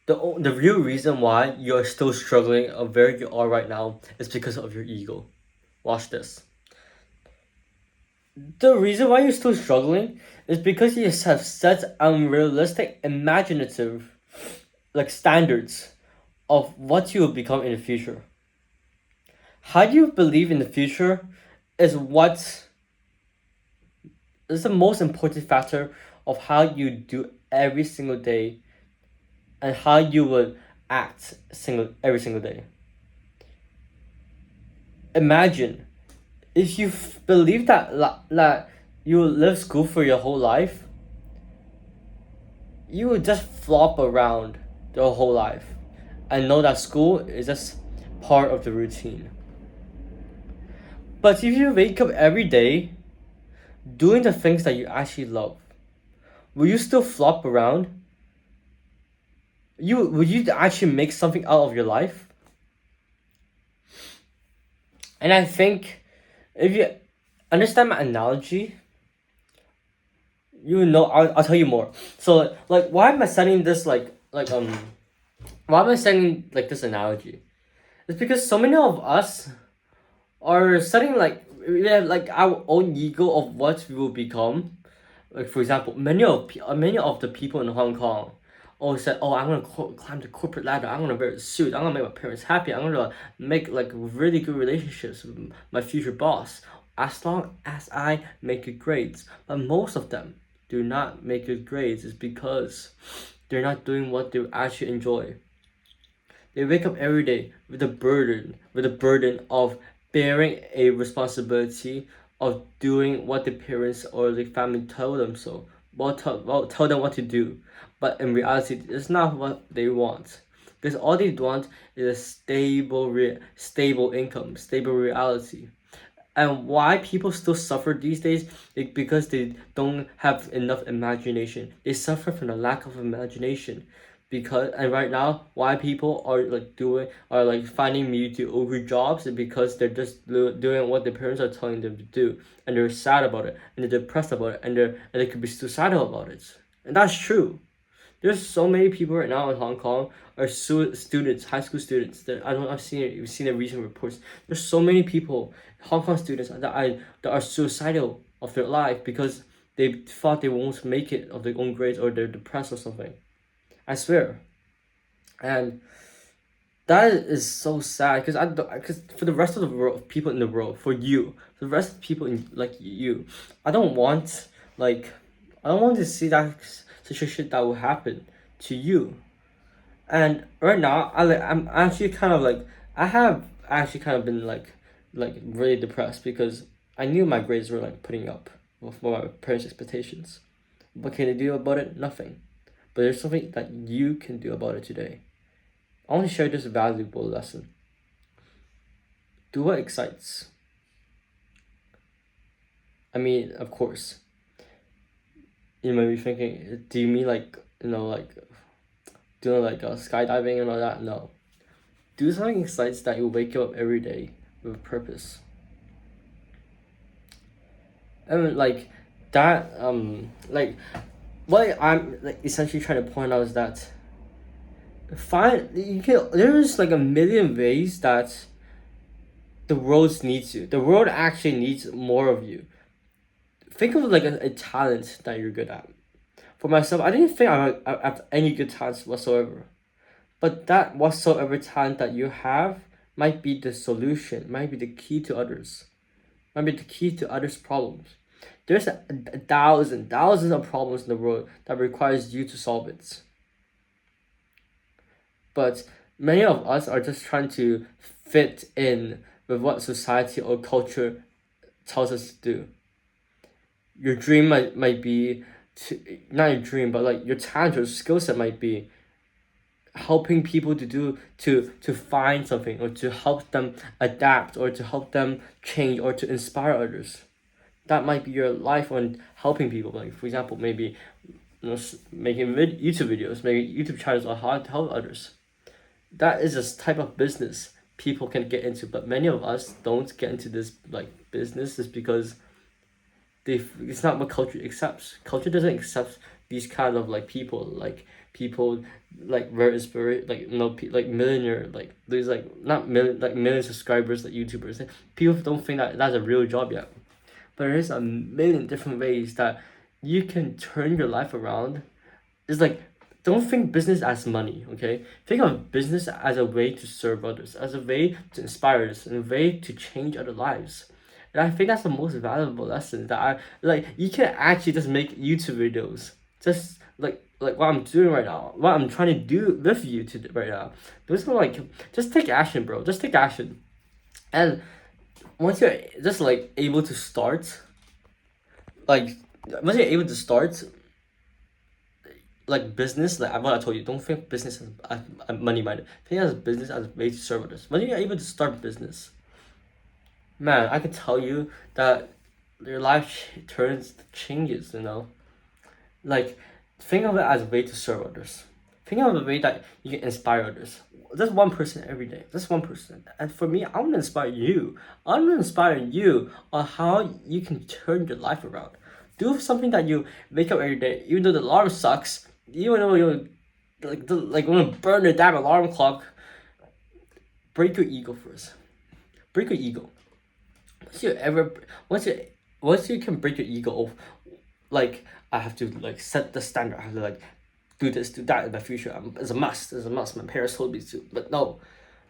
The real reason why you're still struggling of where you are right now is because of your ego. Watch this. The reason why you're still struggling is because you have set unrealistic, imaginative, like standards of what you will become in the future. How you believe in the future is what is the most important factor of how you do every single day and how you would act every single day. Imagine if you believe that you will live school for your whole life, you would just flop around your whole life and know that school is just part of the routine. But if you wake up every day doing the things that you actually love, will you still flop around? Would you actually make something out of your life? And I think if you understand my analogy, you know I'll tell you more. So like why am I setting this why am I setting like this analogy? It's because so many of us are setting like we have like our own ego of what we will become. Like for example, many of the people in Hong Kong all said, "Oh, I'm gonna climb the corporate ladder. I'm gonna wear a suit. I'm gonna make my parents happy. I'm gonna make like really good relationships with my future boss. As long as I make good grades." But most of them do not make good grades is because they're not doing what they actually enjoy. They wake up every day with the burden of bearing a responsibility of doing what the parents or the family tell them so. Tell them what to do, but in reality, it's not what they want. Because all they want is a stable income, stable reality. And why people still suffer these days is because they don't have enough imagination. They suffer from the lack of imagination. Because and right now, why people are like finding mediocre jobs is because they're just doing what their parents are telling them to do, and they're sad about it, and they're depressed about it, and they could be suicidal about it, and that's true. There's so many people right now in Hong Kong are students, high school students. That I don't. I've seen it. You've seen the recent reports. There's so many people, Hong Kong students that are suicidal of their life because they thought they won't make it of their own grades or they're depressed or something. I swear, and that is so sad because because for the rest of the world, people in the world, for the rest of people in like you, I don't want like I don't want to see that such a shit that will happen to you. And right now, I'm actually kind of like I have actually kind of been like really depressed because I knew my grades were like putting up with my parents' expectations. What can I do about it? Nothing. But there's something that you can do about it today. I want to share this valuable lesson. Do what excites. I mean, of course, you might be thinking, do you mean like doing like skydiving and all that? No. Do something excites that you wake you up every day with a purpose. And like that, like what I'm like essentially trying to point out is that there's like a million ways that the world needs you. The world actually needs more of you. Think of like a talent that you're good at. For myself, I didn't think I have any good talents whatsoever. But that whatsoever talent that you have might be the solution, might be the key to others, might be the key to others' problems. There's thousands of problems in the world that requires you to solve it. But many of us are just trying to fit in with what society or culture tells us to do. Your dream might be not your dream, but like your talent or skill set might be helping people to find something or to help them adapt or to help them change or to inspire others. That might be your life on helping people. Like for example, maybe making YouTube videos, making YouTube channels on how to help others. That is a type of business people can get into, but many of us don't get into this like business is because it's not what culture accepts. Culture doesn't accept these kind of like people like people like very spirit like like millionaire like there's like not million like million subscribers like YouTubers. People don't think that that's a real job yet, but there is a million different ways that you can turn your life around. It's like, don't think business as money, okay? Think of business as a way to serve others, as a way to inspire others, and a way to change other lives. And I think that's the most valuable lesson that I like. You can actually just make YouTube videos, just like what I'm doing right now, what I'm trying to do with you to right now. There's no like, just take action, bro. Just take action, and once you're just like able to start, like once you're able to start like business, like what I told you, don't think business as money minded. Think as business as a way to serve others. When you're able to start business, man, I can tell you that your life turns changes. Like think of it as a way to serve others. Think of a way that you can inspire others. Just one person every day. Just one person. And for me, I want to inspire you. I want to inspire you on how you can turn your life around. Do something that you wake up every day, even though the alarm sucks, even though you like want to burn the damn alarm clock. Break your ego first. Break your ego. Once you ever, once you can break your ego of, like I have to like set the standard. I have to like do this, do that in the future. It's a must. It's a must. My parents told me to, but no.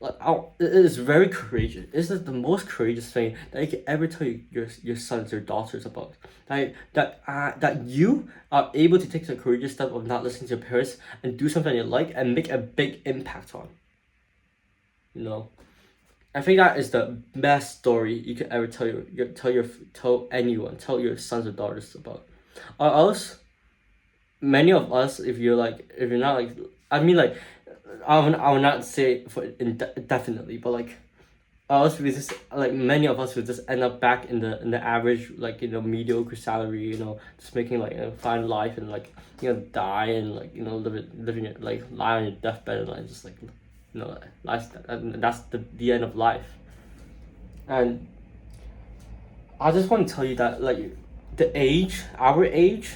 Like it is very courageous. This is the most courageous thing that you can ever tell your sons, your daughters about. That you are able to take the courageous step of not listening to your parents and do something you like and make a big impact on. You know, I think that is the best story you can ever tell anyone, tell your sons or daughters about. Or else, many of us, if you're not like, I mean like, I will not say for indefinitely, but like us we just like many of us will just end up back in the average like mediocre salary, just making like a fine life and like die and like living it like lie on your deathbed and like just like that's the end of life. And I just want to tell you that like our age,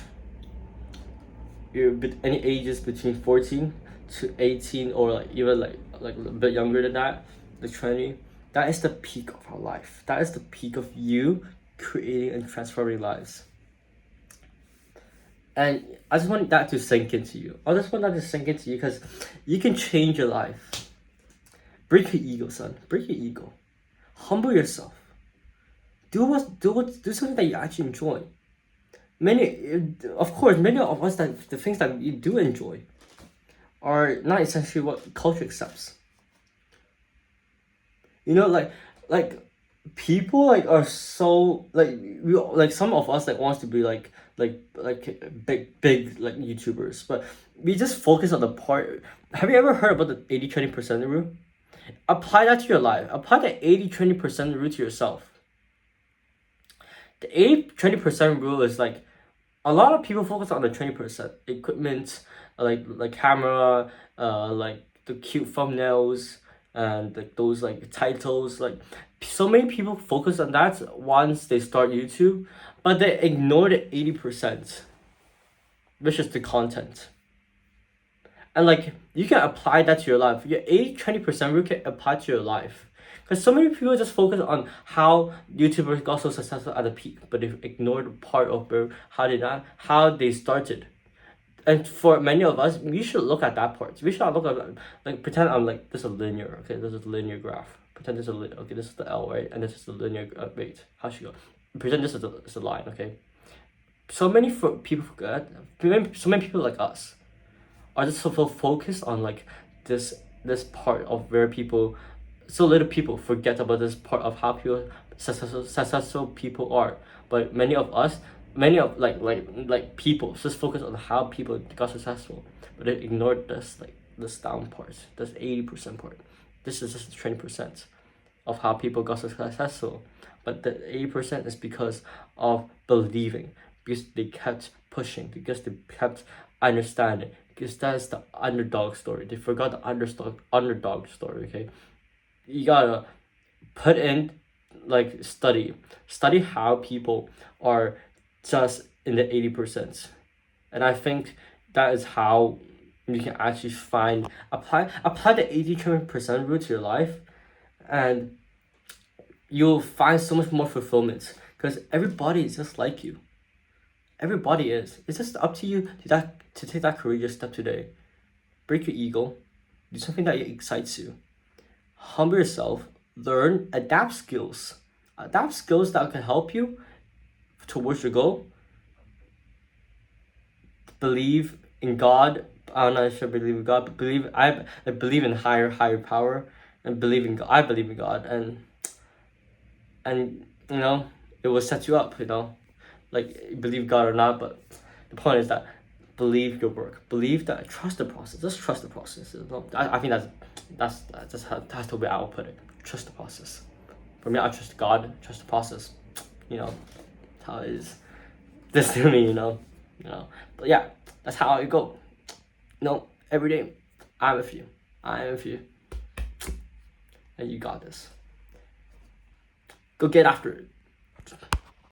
any ages between 14 to 18 or like even like a bit younger than that, like 20, that is the peak of our life. That is the peak of you creating and transforming lives. And I just want that to sink into you. I just want that to sink into you because you can change your life. Break your ego, son. Break your ego. Humble yourself. Do something that you actually enjoy. Many of us, that the things that we do enjoy are not essentially what culture accepts. Like people like are so like some of us like wants to be like big like YouTubers, but we just focus on the part. Have you ever heard about the 80-20% rule? Apply that to your life. Apply the 80-20% rule to yourself. The 80-20% rule is like, a lot of people focus on the 20% equipment, like camera, like the cute thumbnails and like those like titles. Like so many people focus on that once they start YouTube, but they ignore the 80%, which is the content. And like you can apply that to your life. Your 80-20% rule can apply to your life. Because so many people just focus on how YouTubers got so successful at the peak, but they ignore the part of how they started. And for many of us, we should look at that part. We should not look at like pretend I'm like this is a linear. Okay, this is a linear graph. Pretend this is okay. This is the L, right, and this is the linear. Wait, how should I go? Pretend this is a line. Okay. So many people forget. So many people like us are just so focused on like this part of where people, so little people forget about this part of how people successful people are. But many of us, many of like people just focus on how people got successful, but they ignore this down part, this 80% part. This is just 20% of how people got successful, but the 80% is because of believing, because they kept pushing, because they kept understanding, because that's the underdog story. They forgot the underdog story. Okay, you gotta put in like study how people are just in the 80%. And I think that is how you can actually apply the 80-20% rule to your life, and you'll find so much more fulfillment, because everybody is just like you. Everybody is. It's just up to you to take that courageous step today. Break your ego. Do something that excites you. Humble yourself. Learn. Adapt skills. Adapt skills that can help you towards your goal. Believe in God. I'm not sure believe in God, but I believe in higher power, and believe in God. I believe in God, and you know, it will set you up. You know, like, believe God or not, but the point is that believe your work. Believe that. Trust the process. Just trust the process. You know? I think that's the way I will put it. Trust the process. For me, I trust God. Trust the process. You know, that's how it is. This to me, you know. But yeah, that's how it go. You know, every day, I'm with you. I am with you. And you got this. Go get after it.